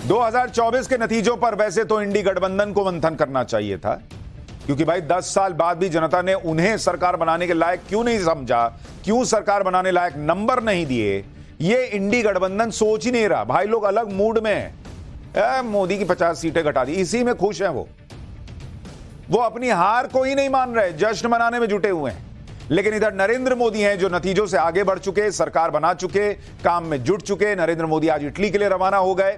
2024 के नतीजों पर वैसे तो इंडी गठबंधन को मंथन करना चाहिए था, क्योंकि भाई 10 साल बाद भी जनता ने उन्हें सरकार बनाने के लायक क्यों नहीं समझा, क्यों सरकार बनाने लायक नंबर नहीं दिए, ये इंडी गठबंधन सोच ही नहीं रहा। भाई लोग अलग मूड में हैं। मोदी की 50 सीटें घटा दी, इसी में खुश हैं वो अपनी हार को ही नहीं मान रहे, जश्न मनाने में जुटे हुए हैं। लेकिन इधर नरेंद्र मोदी हैं जो नतीजों से आगे बढ़ चुके, सरकार बना चुके, काम में जुट चुके। नरेंद्र मोदी आज इटली के लिए रवाना हो गए,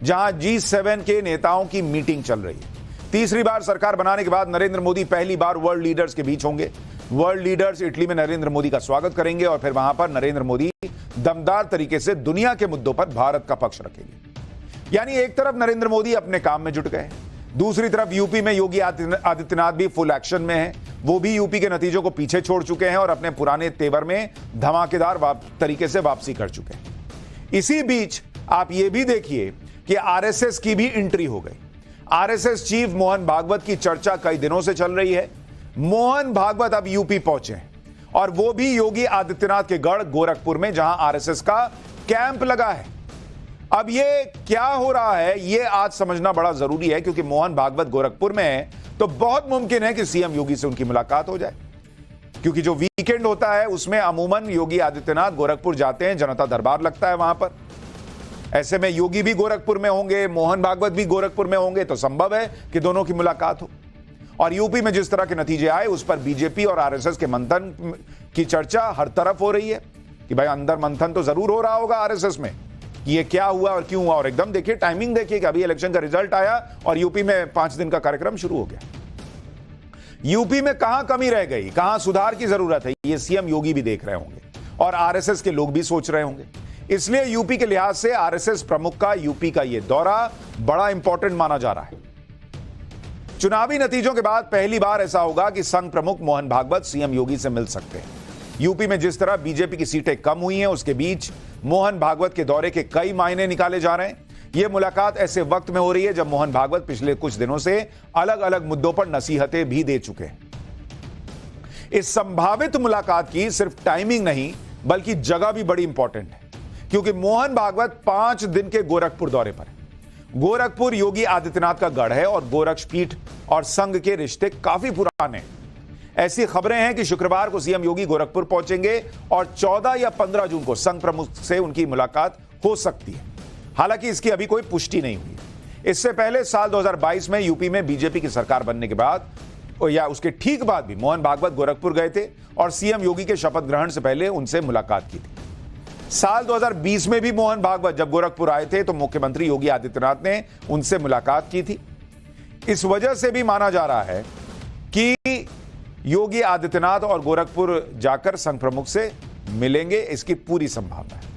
जहां G7 के नेताओं की मीटिंग चल रही है। तीसरी बार सरकार बनाने के बाद नरेंद्र मोदी पहली बार वर्ल्ड लीडर्स के बीच होंगे। वर्ल्ड लीडर्स इटली में नरेंद्र मोदी का स्वागत करेंगे और फिर वहां पर नरेंद्र मोदी दमदार तरीके से दुनिया के मुद्दों पर भारत का पक्ष रखेंगे। यानी एक तरफ नरेंद्र मोदी अपने काम में जुट गए, दूसरी तरफ यूपी में योगी आदित्यनाथ भी फुल एक्शन में हैं। वो भी यूपी के नतीजों को पीछे छोड़ चुके हैं और अपने पुराने तेवर में धमाकेदार तरीके से वापसी कर चुके हैं। इसी बीच आप ये भी देखिए कि आरएसएस की भी एंट्री हो गई। आरएसएस चीफ मोहन भागवत की चर्चा कई दिनों से चल रही है। मोहन भागवत अब यूपी पहुंचे हैं और वो भी योगी आदित्यनाथ के गढ़ गोरखपुर में, जहां आरएसएस का कैंप लगा है। अब ये क्या हो रहा है ये आज समझना बड़ा जरूरी है, क्योंकि मोहन भागवत गोरखपुर में है तो बहुत मुमकिन है कि सीएम योगी से उनकी मुलाकात हो जाए, क्योंकि जो वीकेंड होता है उसमें अमूमन योगी आदित्यनाथ गोरखपुर जाते हैं, जनता दरबार लगता है वहां पर। ऐसे में योगी भी गोरखपुर में होंगे, मोहन भागवत भी गोरखपुर में होंगे, तो संभव है कि दोनों की मुलाकात हो। और यूपी में जिस तरह के नतीजे आए उस पर बीजेपी और आरएसएस के मंथन की चर्चा हर तरफ हो रही है कि भाई अंदर मंथन तो जरूर हो रहा होगा आरएसएस में कि ये क्या हुआ और क्यों हुआ। और एकदम देखिए टाइमिंग देखिए कि अभी इलेक्शन का रिजल्ट आया और यूपी में 5 दिन का कार्यक्रम शुरू हो गया। यूपी में कहां कमी रह गई, कहां सुधार की जरूरत है, ये सीएम योगी भी देख रहे होंगे और आरएसएस के लोग भी सोच रहे होंगे। इसलिए यूपी के लिहाज से आरएसएस प्रमुख का यूपी का यह दौरा बड़ा इंपॉर्टेंट माना जा रहा है। चुनावी नतीजों के बाद पहली बार ऐसा होगा कि संघ प्रमुख मोहन भागवत सीएम योगी से मिल सकते हैं। यूपी में जिस तरह बीजेपी की सीटें कम हुई हैं, उसके बीच मोहन भागवत के दौरे के कई मायने निकाले जा रहे हैं। यह मुलाकात ऐसे वक्त में हो रही है जब मोहन भागवत पिछले कुछ दिनों से अलग अलग मुद्दों पर नसीहतें भी दे चुके हैं। इस संभावित मुलाकात की सिर्फ टाइमिंग नहीं बल्कि जगह भी बड़ी इंपॉर्टेंट है, क्योंकि मोहन भागवत 5 दिन के गोरखपुर दौरे पर है। गोरखपुर योगी आदित्यनाथ का गढ़ है और गोरक्षपीठ और संघ के रिश्ते काफी पुराने हैं। ऐसी खबरें हैं कि शुक्रवार को सीएम योगी गोरखपुर पहुंचेंगे और 14 या 15 जून को संघ प्रमुख से उनकी मुलाकात हो सकती है। हालांकि इसकी अभी कोई पुष्टि नहीं हुई है। इससे पहले साल 2022 में यूपी में बीजेपी की सरकार बनने के बाद या उसके ठीक बाद भी मोहन भागवत गोरखपुर गए थे और सीएम योगी के शपथ ग्रहण से पहले उनसे मुलाकात की थी। साल 2020 में भी मोहन भागवत जब गोरखपुर आए थे तो मुख्यमंत्री योगी आदित्यनाथ ने उनसे मुलाकात की थी। इस वजह से भी माना जा रहा है कि योगी आदित्यनाथ और गोरखपुर जाकर संघ प्रमुख से मिलेंगे, इसकी पूरी संभावना है।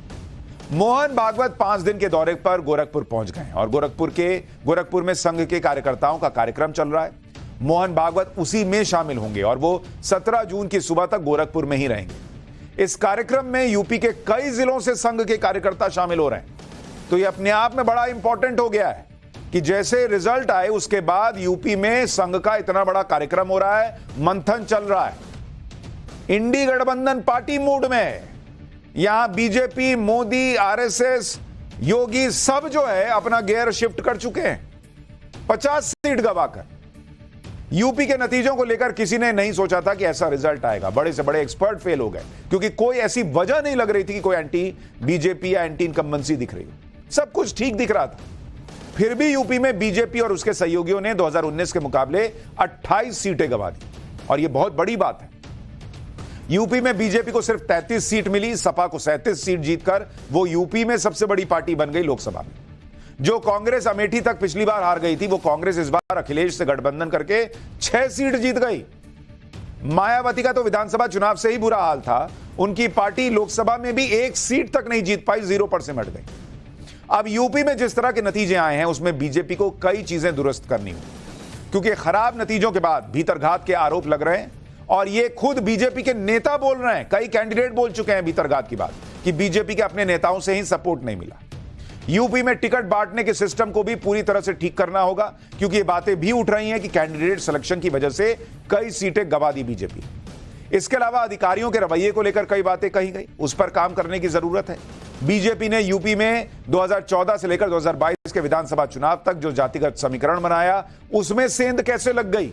मोहन भागवत 5 दिन के दौरे पर गोरखपुर पहुंच गए और गोरखपुर में संघ के कार्यकर्ताओं का कार्यक्रम चल रहा है। मोहन भागवत उसी में शामिल होंगे और वो 17 जून की सुबह तक गोरखपुर में ही रहेंगे। इस कार्यक्रम में यूपी के कई जिलों से संघ के कार्यकर्ता शामिल हो रहे हैं। तो ये अपने आप में बड़ा इंपॉर्टेंट हो गया है कि जैसे रिजल्ट आए उसके बाद यूपी में संघ का इतना बड़ा कार्यक्रम हो रहा है, मंथन चल रहा है। इंडी गठबंधन पार्टी मूड में है। यहां बीजेपी, मोदी, आरएसएस, योगी सब जो है अपना गियर शिफ्ट कर चुके हैं 50 सीट गवाकर। यूपी के नतीजों को लेकर किसी ने नहीं सोचा था कि ऐसा रिजल्ट आएगा। बड़े से बड़े एक्सपर्ट फेल हो गए, क्योंकि कोई ऐसी वजह नहीं लग रही थी कि कोई एंटी बीजेपी या एंटी इनकम्बेंसी दिख रही हो। सब कुछ ठीक दिख रहा था। फिर भी यूपी में बीजेपी और उसके सहयोगियों ने 2019 के मुकाबले 28 सीटें गंवा दी और यह बहुत बड़ी बात है। यूपी में बीजेपी को सिर्फ 33 सीट मिली, सपा को 37 सीट जीतकर वो यूपी में सबसे बड़ी पार्टी बन गई लोकसभा में। जो कांग्रेस अमेठी तक पिछली बार हार गई थी, वो कांग्रेस इस बार अखिलेश से गठबंधन करके 6 सीट जीत गई। मायावती का तो विधानसभा चुनाव से ही बुरा हाल था। उनकी पार्टी लोकसभा में भी 1 सीट तक नहीं जीत पाई, 0 पर सिमट गई। अब यूपी में जिस तरह के नतीजे आए हैं उसमें बीजेपी को कई चीजें दुरुस्त करनी होगी, क्योंकि खराब नतीजों के बाद भीतरघात के आरोप लग रहे हैं और ये खुद बीजेपी के नेता बोल रहे हैं। कई कैंडिडेट बोल चुके हैं भीतरघात की बात कि बीजेपी के अपने नेताओं से ही सपोर्ट नहीं मिला। यूपी में टिकट बांटने के सिस्टम को भी पूरी तरह से ठीक करना होगा, क्योंकि ये बातें भी उठ रही हैं कि कैंडिडेट सिलेक्शन की वजह से कई सीटें गंवा दी बीजेपी। इसके अलावा अधिकारियों के रवैये को लेकर कई बातें कही गई, उस पर काम करने की जरूरत है। बीजेपी ने यूपी में 2014 से लेकर 2022 के विधानसभा चुनाव तक जो जातिगत समीकरण बनाया, उसमें सेंध कैसे लग गई,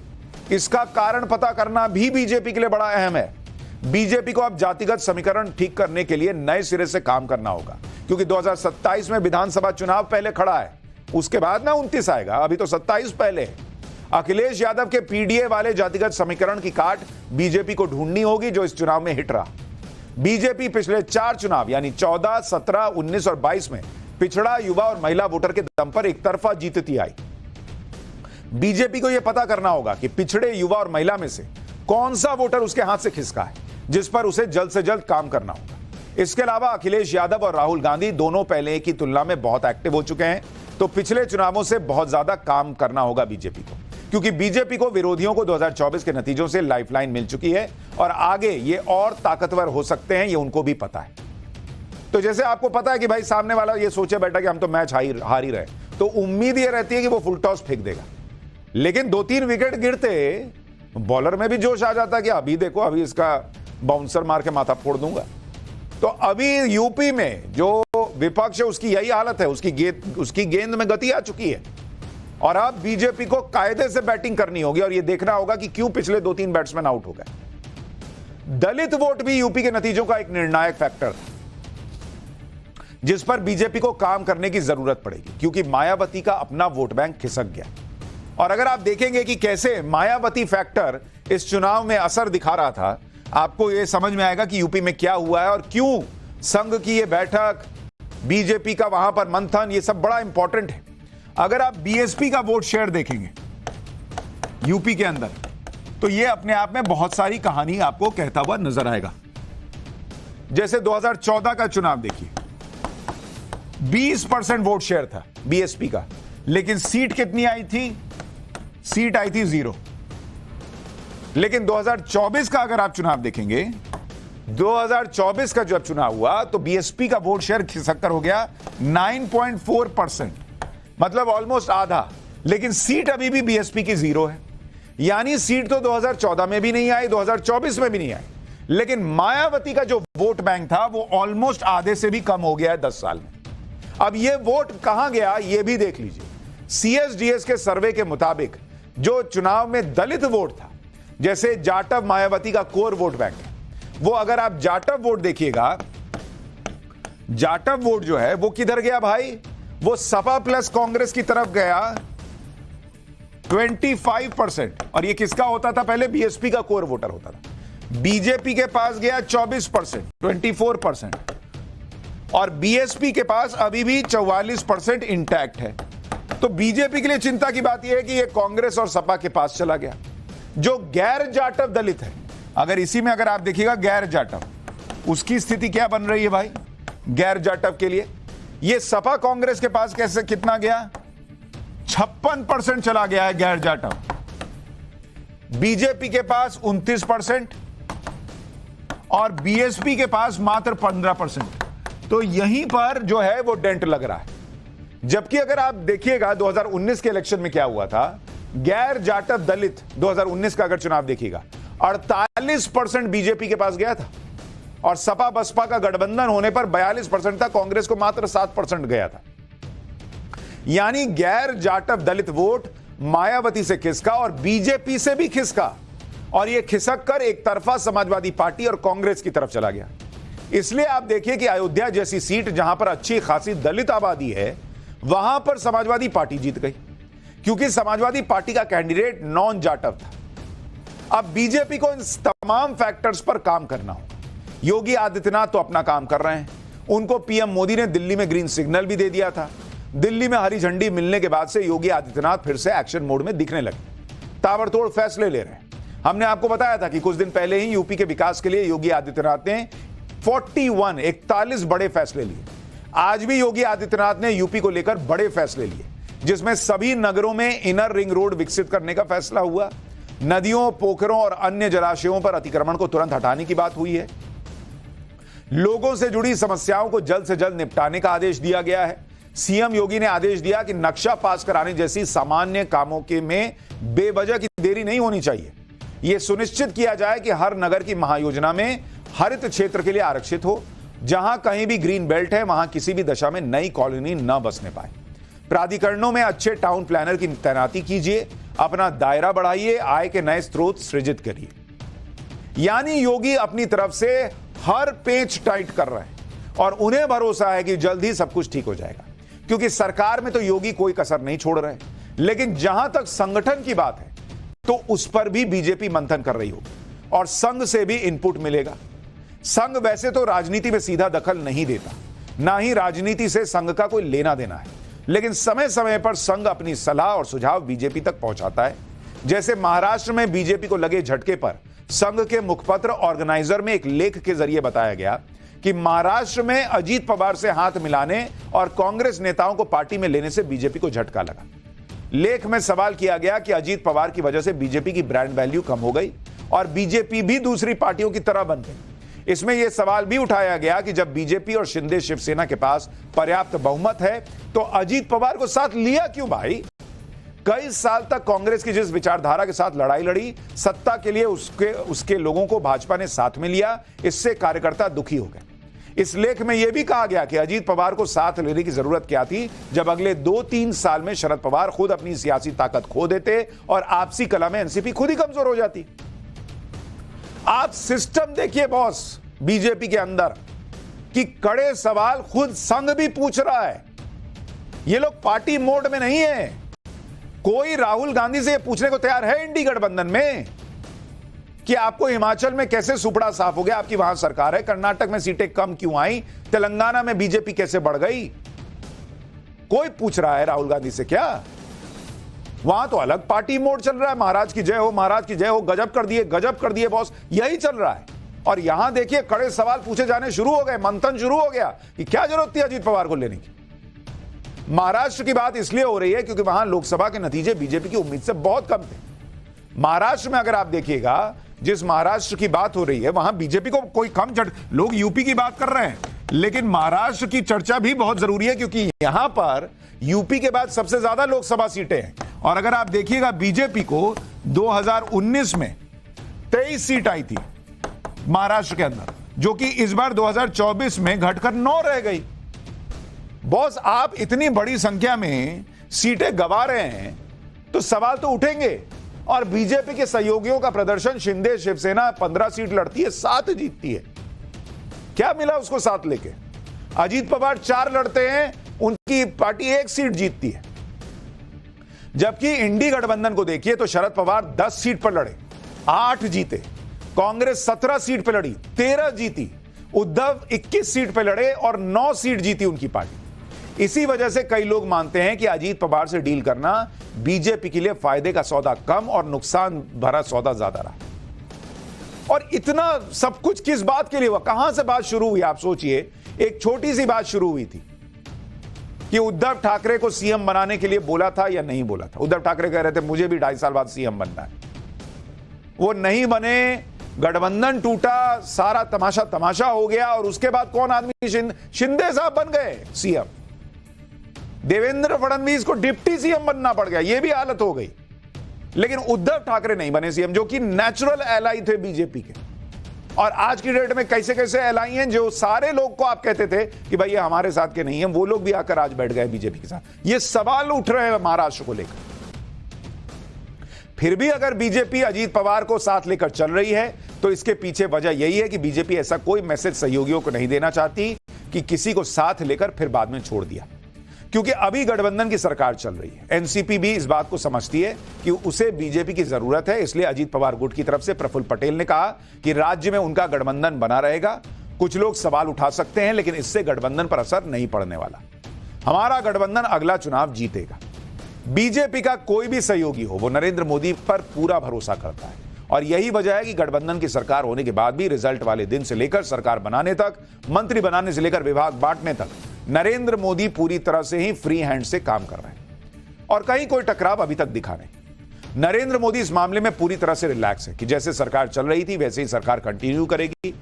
इसका कारण पता करना भी बीजेपी के लिए बड़ा अहम है। बीजेपी को अब जातिगत समीकरण ठीक करने के लिए नए सिरे से काम करना होगा, क्योंकि 2027 में विधानसभा चुनाव पहले खड़ा है, उसके बाद ना 29 आएगा, अभी तो 27 पहले है। अखिलेश यादव के पीडीए वाले जातिगत समीकरण की काट बीजेपी को ढूंढनी होगी, जो इस चुनाव में हिट रहा। बीजेपी पिछले 4 चुनाव यानी 14, 17, 19 और 22 में पिछड़ा, युवा और महिला वोटर के दम पर एक तरफा जीतती आई। बीजेपी को यह पता करना होगा कि पिछड़े, युवा और महिला में से कौन सा वोटर उसके हाथ से खिसका है, जिस पर उसे जल्द से जल्द काम करना होगा। इसके अलावा अखिलेश यादव और राहुल गांधी दोनों पहले की तुलना में बहुत एक्टिव हो चुके हैं, तो पिछले चुनावों से बहुत ज्यादा काम करना होगा बीजेपी को, क्योंकि बीजेपी को विरोधियों को 2024 के नतीजों से लाइफलाइन मिल चुकी है और आगे ये और ताकतवर हो सकते हैं, ये उनको भी पता है। तो जैसे आपको पता है कि भाई सामने वाला ये सोचे बैठा कि हम तो मैच हार ही रहे, तो उम्मीद ये रहती है कि वो फुल टॉस फेंक देगा, लेकिन 2-3 विकेट गिरते बॉलर में भी जोश आ जाता है कि अभी देखो, अभी इसका बाउंसर मार के माथा फोड़ दूंगा। तो अभी यूपी में जो विपक्ष है उसकी यही हालत है, उसकी गेंद में गति आ चुकी है और अब बीजेपी को कायदे से बैटिंग करनी होगी और यह देखना होगा कि क्यों पिछले 2-3 बैट्समैन आउट हो गए। दलित वोट भी यूपी के नतीजों का एक निर्णायक फैक्टर था, जिस पर बीजेपी को काम करने की जरूरत पड़ेगी, क्योंकि मायावती का अपना वोट बैंक खिसक गया। और अगर आप देखेंगे कि कैसे मायावती फैक्टर इस चुनाव में असर दिखा रहा था, आपको यह समझ में आएगा कि यूपी में क्या हुआ है और क्यों संघ की यह बैठक, बीजेपी का वहां पर मंथन, यह सब बड़ा इंपॉर्टेंट है। अगर आप बीएसपी का वोट शेयर देखेंगे यूपी के अंदर, तो यह अपने आप में बहुत सारी कहानी आपको कहता हुआ नजर आएगा। जैसे 2014 का चुनाव देखिए, 20% वोट शेयर था बीएसपी का, लेकिन सीट कितनी आई थी? सीट आई थी 0। लेकिन 2024 का अगर आप चुनाव देखेंगे, 2024 का जब चुनाव हुआ तो बीएसपी का वोट शेयर खिसक कर हो गया 9.4%, मतलब ऑलमोस्ट आधा, लेकिन सीट अभी भी बीएसपी की 0 है। यानी सीट तो 2014 में भी नहीं आई, 2024 में भी नहीं आई, लेकिन मायावती का जो वोट बैंक था वो ऑलमोस्ट आधे से भी कम हो गया है 10 साल में। अब ये वोट कहां गया ये भी देख लीजिए। सीएसडीएस के सर्वे के मुताबिक जो चुनाव में दलित वोट था, जैसे जाटव मायावती का कोर वोट बैंक है, वो अगर आप जाटव वोट देखिएगा, जाटव वोट जो है वो किधर गया भाई? वो सपा प्लस कांग्रेस की तरफ गया 25%। और ये किसका होता था? पहले बीएसपी का कोर वोटर होता था। बीजेपी के पास गया 24%, 24%, और बीएसपी के पास अभी भी 44% इंटैक्ट है। तो बीजेपी के लिए चिंता की बात यह है कि यह कांग्रेस और सपा के पास चला गया। जो गैर जाटव दलित है, अगर इसी में अगर आप देखिएगा गैर जाटव, उसकी स्थिति क्या बन रही है भाई? गैर जाटव के लिए यह सपा कांग्रेस के पास कैसे कितना गया? 56% चला गया है गैर जाटव। बीजेपी के पास 29% और बीएसपी के पास मात्र 15%। तो यहीं पर जो है वो डेंट लग रहा है। जबकि अगर आप देखिएगा 2019 के इलेक्शन में क्या हुआ था, गैर जाटव दलित 2019 का अगर चुनाव देखिएगा 48% बीजेपी के पास गया था और सपा बसपा का गठबंधन होने पर 42% था, कांग्रेस को मात्र 7% गया था। यानी गैर जाटव दलित वोट मायावती से खिसका और बीजेपी से भी खिसका, और यह खिसक कर एक तरफा समाजवादी पार्टी और कांग्रेस की तरफ चला गया। इसलिए आप देखिए कि अयोध्या जैसी सीट जहां पर अच्छी खासी दलित आबादी है, वहां पर समाजवादी पार्टी जीत गई, क्योंकि समाजवादी पार्टी का कैंडिडेट नॉन जाटव था। अब बीजेपी को इन तमाम फैक्टर्स पर काम करना होगा। योगी आदित्यनाथ तो अपना काम कर रहे हैं, उनको पीएम मोदी ने दिल्ली में ग्रीन सिग्नल भी दे दिया था। दिल्ली में हरी झंडी मिलने के बाद से योगी आदित्यनाथ फिर से एक्शन मोड में दिखने लगे, ताबड़तोड़ फैसले ले रहे हैं। हमने आपको बताया था कि कुछ दिन पहले ही यूपी के विकास के लिए योगी आदित्यनाथ ने 41 बड़े फैसले लिए। आज भी योगी आदित्यनाथ ने यूपी को लेकर बड़े फैसले लिए, जिसमें सभी नगरों में इनर रिंग रोड विकसित करने का फैसला हुआ। नदियों, पोखरों और अन्य जलाशयों पर अतिक्रमण को तुरंत हटाने की बात हुई है। लोगों से जुड़ी समस्याओं को जल्द से जल्द निपटाने का आदेश दिया गया है। सीएम योगी ने आदेश दिया कि नक्शा पास कराने जैसी सामान्य कामों के में बेवजह की देरी नहीं होनी चाहिए। यह सुनिश्चित किया जाए कि हर नगर की महायोजना में हरित क्षेत्र के लिए आरक्षित हो। जहां कहीं भी ग्रीन बेल्ट है वहां किसी भी दशा में नई कॉलोनी न बसने पाए। प्राधिकरणों में अच्छे टाउन प्लानर की तैनाती कीजिए, अपना दायरा बढ़ाइए, आय के नए स्रोत सृजित करिए। यानी योगी अपनी तरफ से हर पेच टाइट कर रहे हैं और उन्हें भरोसा है कि जल्द ही सब कुछ ठीक हो जाएगा, क्योंकि सरकार में तो योगी कोई कसर नहीं छोड़ रहे। लेकिन जहां तक संगठन की बात है तो उस पर भी बीजेपी मंथन कर रही होगी और संघ से भी इनपुट मिलेगा। संघ वैसे तो राजनीति में सीधा दखल नहीं देता, ना ही राजनीति से संघ का कोई लेना देना है, लेकिन समय समय पर संघ अपनी सलाह और सुझाव बीजेपी तक पहुंचाता है। जैसे महाराष्ट्र में बीजेपी को लगे झटके पर संघ के मुखपत्र ऑर्गेनाइजर में एक लेख के जरिए बताया गया कि महाराष्ट्र में अजीत पवार से हाथ मिलाने और कांग्रेस नेताओं को पार्टी में लेने से बीजेपी को झटका लगा। लेख में सवाल किया गया कि अजीत पवार की वजह से बीजेपी की ब्रांड वैल्यू कम हो गई और बीजेपी भी दूसरी पार्टियों की तरह बन गई। इसमें यह सवाल भी उठाया गया कि जब बीजेपी और शिंदे शिवसेना के पास पर्याप्त बहुमत है तो अजीत पवार को साथ लिया क्यों भाई? कई साल तक कांग्रेस की जिस विचारधारा के साथ लड़ाई लड़ी, सत्ता के लिए उसके लोगों को भाजपा ने साथ में लिया, इससे कार्यकर्ता दुखी हो गए। इस लेख में यह भी कहा गया कि अजीत पवार को साथ लेने की जरूरत क्या थी, जब अगले 2-3 साल में शरद पवार खुद अपनी सियासी ताकत खो देते और आपसी कला में एनसीपी खुद ही कमजोर हो जाती। आप सिस्टम देखिए बॉस बीजेपी के अंदर कि कड़े सवाल खुद संघ भी पूछ रहा है। ये लोग पार्टी मोड में नहीं है। कोई राहुल गांधी से पूछने को तैयार है इंडी गठबंधन में कि आपको हिमाचल में कैसे सुपड़ा साफ हो गया, आपकी वहां सरकार है, कर्नाटक में सीटें कम क्यों आई, तेलंगाना में बीजेपी कैसे बढ़ गई? कोई पूछ रहा है राहुल गांधी से क्या? वहां तो अलग पार्टी मोड चल रहा है। महाराज की जय हो, महाराज की जय हो, गजब कर दिए बॉस, यही चल रहा है। और यहां देखिए कड़े सवाल पूछे जाने शुरू हो गए, मंथन शुरू हो गया कि क्या जरूरत थी अजीत पवार को लेने की। महाराष्ट्र की बात इसलिए हो रही है क्योंकि वहां लोकसभा के नतीजे बीजेपी की उम्मीद से बहुत कम थे। महाराष्ट्र में अगर आप देखिएगा, जिस महाराष्ट्र की बात हो रही है वहां बीजेपी को कोई कम लोग यूपी की बात कर रहे हैं, लेकिन महाराष्ट्र की चर्चा भी बहुत जरूरी है क्योंकि यहां पर यूपी के बाद सबसे ज्यादा लोकसभा सीटें हैं। और अगर आप देखिएगा बीजेपी को 2019 में 23 सीट आई थी महाराष्ट्र के अंदर, जो कि इस बार 2024 में घटकर 9 रह गई। बॉस आप इतनी बड़ी संख्या में सीटें गंवा रहे हैं तो सवाल तो उठेंगे। और बीजेपी के सहयोगियों का प्रदर्शन, शिंदे शिवसेना 15 सीट लड़ती है, 7 जीतती है। क्या मिला उसको 7 लेके? अजीत पवार 4 लड़ते हैं, उनकी पार्टी 1 सीट जीतती है। जबकि इंडी गठबंधन को देखिए तो शरद पवार 10 सीट पर लड़े, 8 जीते। कांग्रेस 17 सीट पर लड़ी, 13 जीती। उद्धव 21 सीट पर लड़े और 9 सीट जीती उनकी पार्टी। इसी वजह से कई लोग मानते हैं कि अजीत पवार से डील करना बीजेपी के लिए फायदे का सौदा कम और नुकसान भरा सौदा ज्यादा रहा। और इतना सब कुछ किस बात के लिए हुआ? कहां से बात शुरू हुई? आप सोचिए, एक छोटी सी बात शुरू हुई थी कि उद्धव ठाकरे को सीएम बनाने के लिए बोला था या नहीं बोला था। उद्धव ठाकरे कह रहे थे मुझे भी 2.5 साल बाद सीएम बनना है। वो नहीं बने, गठबंधन टूटा, सारा तमाशा हो गया। और उसके बाद कौन आदमी? शिंदे साहब बन गए सीएम। देवेंद्र फडणवीस को डिप्टी सीएम बनना पड़ गया, यह भी हालत हो गई। लेकिन उद्धव ठाकरे नहीं बने सीएम, जो कि नेचुरल एलाई थे बीजेपी के। और आज की डेट में कैसे कैसे एलाई हैं, जो सारे लोग को आप कहते थे कि भाई ये हमारे साथ के नहीं है, वो लोग भी आकर आज बैठ गए बीजेपी के साथ। ये सवाल उठ रहे हैं महाराष्ट्र को लेकर। फिर भी अगर बीजेपी अजीत पवार को साथ लेकर चल रही है तो इसके पीछे वजह यही है कि बीजेपी ऐसा कोई मैसेज सहयोगियों को नहीं देना चाहती कि किसी को साथ लेकर फिर बाद में छोड़ दिया, क्योंकि अभी गठबंधन की सरकार चल रही है। एनसीपी भी इस बात को समझती है कि उसे बीजेपी की जरूरत है। इसलिए अजीत पवार गुट की तरफ से प्रफुल्ल पटेल ने कहा कि राज्य में उनका गठबंधन बना रहेगा। कुछ लोग सवाल उठा सकते हैं, लेकिन इससे गठबंधन पर असर नहीं पड़ने वाला। हमारा गठबंधन अगला चुनाव जीतेगा। बीजेपी का कोई भी सहयोगी हो, वो नरेंद्र मोदी पर पूरा भरोसा करता है। और यही वजह है कि गठबंधन की सरकार होने के बाद भी रिजल्ट वाले दिन से लेकर सरकार बनाने तक, मंत्री बनाने से लेकर विभाग बांटने तक, नरेंद्र मोदी पूरी तरह से ही फ्री हैंड से काम कर रहे हैं और कहीं कोई टकराव अभी तक दिखा नहीं। नरेंद्र मोदी इस मामले में पूरी तरह से रिलैक्स है कि जैसे सरकार चल रही थी वैसे ही सरकार कंटिन्यू करेगी।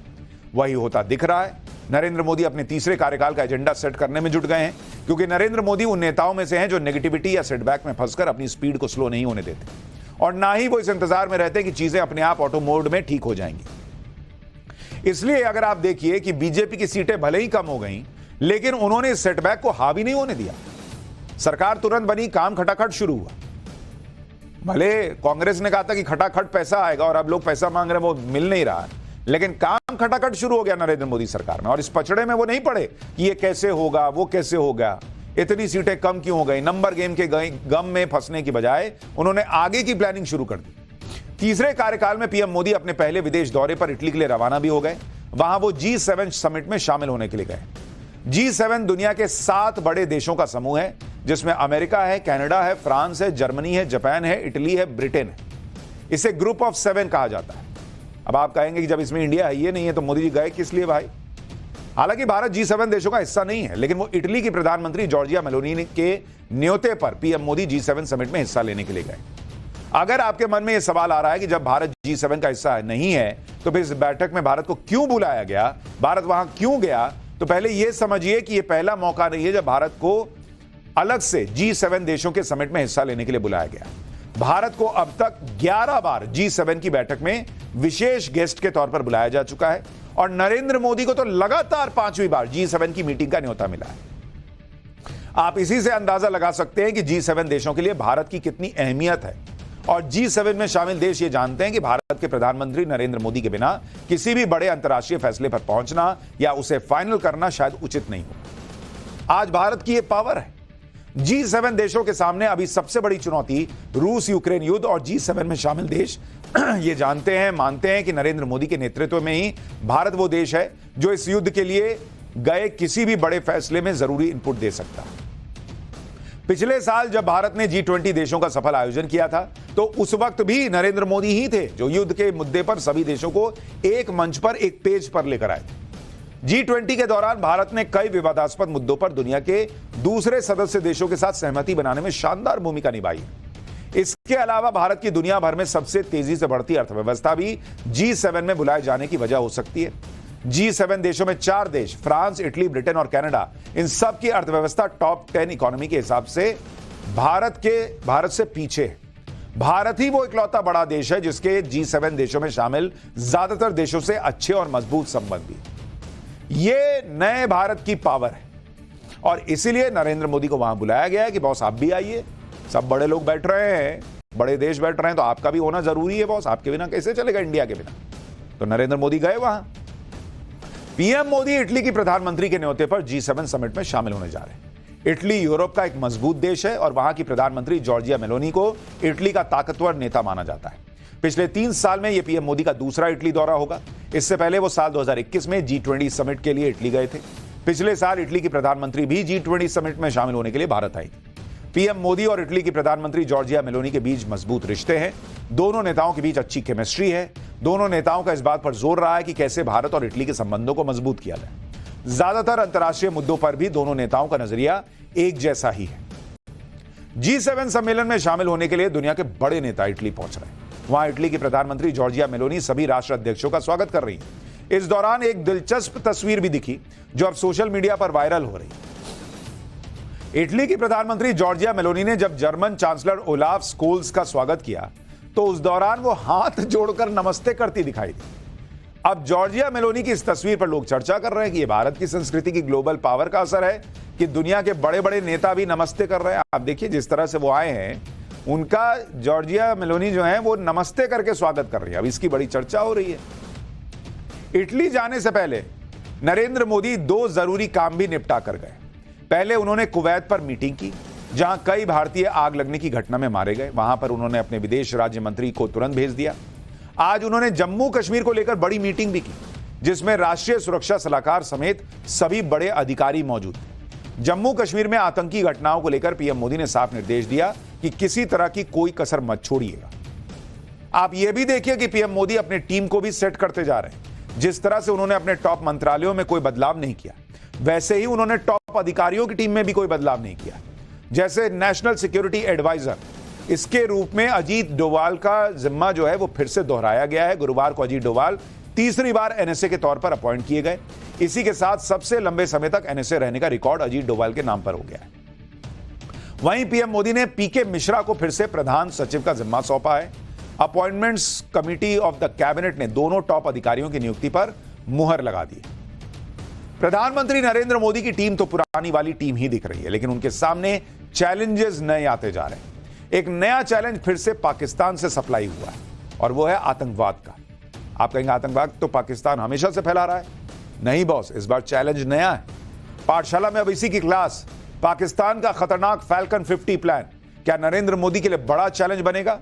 वही होता दिख रहा है। नरेंद्र मोदी अपने तीसरे कार्यकाल का एजेंडा सेट करने में जुट गए हैं, क्योंकि नरेंद्र मोदी उन नेताओं में से हैं जो नेगेटिविटी या सेटबैक में फंसकर अपनी स्पीड को स्लो नहीं होने देते। और ना ही वो इस इंतजार में रहते हैं कि चीजें अपने आप ऑटो मोड में ठीक हो जाएंगी। इसलिए अगर आप देखिए कि बीजेपी की सीटें भले ही कम हो गई, लेकिन उन्होंने इस सेटबैक को हावी नहीं होने दिया। सरकार तुरंत बनी, काम खटाखट शुरू हुआ। भले कांग्रेस ने कहा था कि खटाखट पैसा आएगा और अब लोग पैसा मांग रहे हैं, वो मिल नहीं रहा, लेकिन काम खटाखट शुरू हो गया नरेंद्र मोदी सरकार में। और इस पचड़े में वो नहीं पड़े कि ये कैसे होगा, वो कैसे होगा, इतनी सीटें कम क्यों हो गई। नंबर गेम के गम में फंसने की बजाय उन्होंने आगे की प्लानिंग शुरू कर दी। तीसरे कार्यकाल में पीएम मोदी अपने पहले विदेश दौरे पर इटली के लिए रवाना भी हो गए। वहां वो G7 समिट में शामिल होने के लिए गए। G7 दुनिया के 7 बड़े देशों का समूह है, जिसमें अमेरिका है, कनाडा है, फ्रांस है, जर्मनी है, जापान है, इटली है, ब्रिटेन है। इसे ग्रुप ऑफ 7 कहा जाता है। अब आप कहेंगे कि जब इसमें इंडिया है, ये नहीं है, तो मोदी जी गए किस लिए भाई? हालांकि भारत G7 देशों का हिस्सा नहीं है, लेकिन वो इटली की प्रधानमंत्री जॉर्जिया मेलोनी के न्योते पर पीएम मोदी G7 समिट में हिस्सा लेने के लिए गए। अगर आपके मन में यह सवाल आ रहा है कि जब भारत G7 का हिस्सा नहीं है, तो फिर इस बैठक में भारत को क्यों बुलाया गया, भारत वहां क्यों गया, तो पहले यह समझिए कि यह पहला मौका नहीं है जब भारत को अलग से G7 देशों के समिट में हिस्सा लेने के लिए बुलाया गया। भारत को अब तक 11 बार G7 की बैठक में विशेष गेस्ट के तौर पर बुलाया जा चुका है और नरेंद्र मोदी को तो लगातार 5वीं बार G7 की मीटिंग का न्योता मिला है। आप इसी से अंदाजा लगा सकते हैं कि G7 देशों के लिए भारत की कितनी अहमियत है। और G7 में शामिल देश ये जानते हैं कि भारत के प्रधानमंत्री नरेंद्र मोदी के बिना किसी भी बड़े अंतर्राष्ट्रीय फैसले पर पहुंचना या उसे फाइनल करना शायद उचित नहीं हो। आज भारत की ये पावर है। G7 देशों के सामने अभी सबसे बड़ी चुनौती रूस यूक्रेन युद्ध, और G7 में शामिल देश ये जानते हैं, मानते हैं कि नरेंद्र मोदी के नेतृत्व में ही भारत वो देश है जो इस युद्ध के लिए गए किसी भी बड़े फैसले में जरूरी इनपुट दे सकता है। पिछले साल जब भारत ने G20 देशों का सफल आयोजन किया था, तो उस वक्त भी नरेंद्र मोदी ही थे जो युद्ध के मुद्दे पर सभी देशों को एक मंच पर, एक पेज पर लेकर आए थे। G20 के दौरान भारत ने कई विवादास्पद मुद्दों पर दुनिया के दूसरे सदस्य देशों के साथ सहमति बनाने में शानदार भूमिका निभाई है। इसके अलावा भारत की दुनिया भर में सबसे तेजी से बढ़ती अर्थव्यवस्था भी G7 में बुलाए जाने की वजह हो सकती है। G7 देशों में 4 देश, फ्रांस, इटली, ब्रिटेन और कनाडा, इन सब की अर्थव्यवस्था टॉप 10 इकोनॉमी के हिसाब से भारत से पीछे है। भारत ही वो इकलौता बड़ा देश है जिसके G7 देशों में शामिल ज्यादातर देशों से अच्छे और मजबूत संबंध भी। ये नए भारत की पावर है और इसीलिए नरेंद्र मोदी को वहां बुलाया गया है कि बॉस आप भी आइए। सब बड़े लोग बैठ रहे हैं, बड़े देश बैठ रहे हैं, तो आपका भी होना जरूरी है बॉस। आपके बिना कैसे चलेगा इंडिया के बिना? तो नरेंद्र मोदी गए वहां। पीएम मोदी इटली की प्रधानमंत्री के न्योते पर G7 समिट में शामिल होने जा रहे हैं। इटली यूरोप का एक मजबूत देश है और वहां की प्रधानमंत्री जॉर्जिया मेलोनी को इटली का ताकतवर नेता माना जाता है। पिछले 3 साल में यह पीएम मोदी का दूसरा इटली दौरा होगा। इससे पहले वो साल 2021 में G20 समिट के लिए इटली गए थे। पिछले साल इटली की प्रधानमंत्री भी G20 समिट में शामिल होने के लिए भारत आई थी। पीएम मोदी और इटली की प्रधानमंत्री जॉर्जिया मेलोनी के बीच मजबूत रिश्ते हैं। दोनों नेताओं के बीच अच्छी केमिस्ट्री है। दोनों नेताओं का इस बात पर जोर रहा है कि कैसे भारत और इटली के संबंधों को मजबूत किया जाए। ज्यादातर अंतर्राष्ट्रीय मुद्दों पर भी दोनों नेताओं का नजरिया एक जैसा ही है। G7 सम्मेलन में शामिल होने के लिए दुनिया के बड़े नेता इटली पहुंच रहे हैं। वहां इटली की प्रधानमंत्री जॉर्जिया मेलोनी सभी राष्ट्र अध्यक्षों का स्वागत कर रही है। इस दौरान एक दिलचस्प तस्वीर भी दिखी जो अब सोशल मीडिया पर वायरल हो रही है। इटली की प्रधानमंत्री जॉर्जिया मेलोनी ने जब जर्मन चांसलर ओलाफ स्कोल्स का स्वागत किया, तो उस दौरान वो हाथ जोड़कर नमस्ते करती दिखाई दी। अब जॉर्जिया मेलोनी की इस तस्वीर पर लोग चर्चा कर रहे हैं कि ये भारत की संस्कृति की ग्लोबल पावर का असर है कि दुनिया के बड़े बड़े नेता भी नमस्ते कर रहे हैं। आप देखिए जिस तरह से वो आए हैं, उनका जॉर्जिया मेलोनी जो है वो नमस्ते करके स्वागत कर रही है। अब इसकी बड़ी चर्चा हो रही है। इटली जाने से पहले नरेंद्र मोदी 2 जरूरी काम भी निपटा कर गए। पहले उन्होंने कुवैत पर मीटिंग की, जहां कई भारतीय आग लगने की घटना में मारे गए। वहां पर उन्होंने अपने विदेश राज्य मंत्री को तुरंत भेज दिया। आज उन्होंने जम्मू कश्मीर को लेकर बड़ी मीटिंग भी की, जिसमें राष्ट्रीय सुरक्षा सलाहकार समेत सभी बड़े अधिकारी मौजूद थे। जम्मू कश्मीर में आतंकी घटनाओं को लेकर पीएम मोदी ने साफ निर्देश दिया कि किसी तरह की कोई कसर मत छोड़िएगा। आप यह भी देखिए कि पीएम मोदी अपनी टीम को भी सेट करते जा रहे हैं। जिस तरह से उन्होंने अपने टॉप मंत्रालयों में कोई बदलाव नहीं किया, वैसे ही उन्होंने टॉप अधिकारियों की टीम में भी कोई बदलाव नहीं किया। जैसे नेशनल सिक्योरिटी एडवाइजर, इसके रूप में अजीत डोवाल का जिम्मा जो है वो फिर से दोहराया गया है। गुरुवार को अजीत डोवाल तीसरी बार एनएसए के तौर पर अपॉइंट किए गए। इसी के साथ सबसे लंबे समय तक एनएसए रहने का रिकॉर्ड अजीत डोवाल के नाम पर हो गया है। वहीं पीएम मोदी ने पीके मिश्रा को फिर से प्रधान सचिव का जिम्मा सौंपा है। Appointments committee of the cabinet ने दोनों टॉप अधिकारियों की नियुक्ति पर मुहर लगा दी। प्रधानमंत्री नरेंद्र मोदी की टीम तो पुरानी वाली टीम ही दिख रही है, लेकिन उनके सामने चैलेंजेस नए आते जा रहे हैं। एक नया चैलेंज फिर से पाकिस्तान से सप्लाई हुआ है और वो है आतंकवाद का। आप कहेंगे आतंकवाद तो पाकिस्तान हमेशा से फैला रहा है। नहीं बॉस, इस बार चैलेंज नया है। पाठशाला में अब इसी की क्लास, पाकिस्तान का खतरनाक फैल्कन 50 प्लान क्या नरेंद्र मोदी के लिए बड़ा चैलेंज बनेगा?